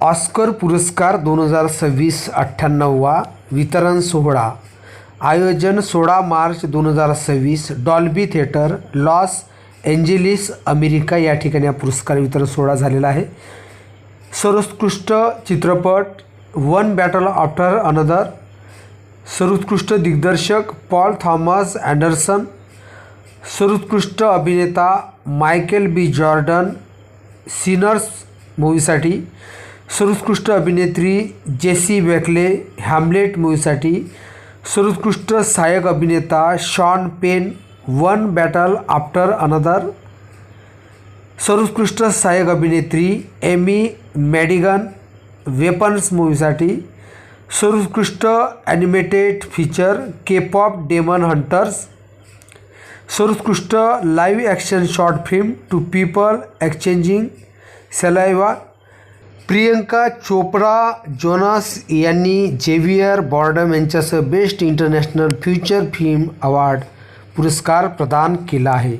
Oscar पुरस्कार 2026 98वा वितरण सोहळा. आयोजन 16 March 2026 Dolby theatre, Los Angeles, America या ठिकाणी हा पुरस्कार वितरण सोहळा झालेला आहे. सर्वोत्कृष्ट चित्रपट वन बॅटल आफ्टर अनदर, सर्वोत्कृष्ट दिग्दर्शक पॉल थॉमस अँडरसन, सर्वोत्कृष्ट अभिनेता मायकेल बी जॉर्डन सिनर्स मूवीसाठी, सर्वोत्कृष्ट अभिनेत्री जेसी बेकले हॅम्लेट मूवीसाठी, सर्वोत्कृष्ट सहाय्यक अभिनेता Sean Penn One Battle After Another, सर्वोत्कृष्ट सहाय्यक अभिनेत्री एमी मॅडिगन वेपन्स मूवीसाठी, सर्वोत्कृष्ट animated feature K-pop Demon Hunters, सर्वोत्कृष्ट live action short film Two People Exchanging Saliva. Priyanka Chopra Jonas यांनी जेवियर बार्डम यांच्यासह best international feature film award पुरस्कार प्रदान केला आहे.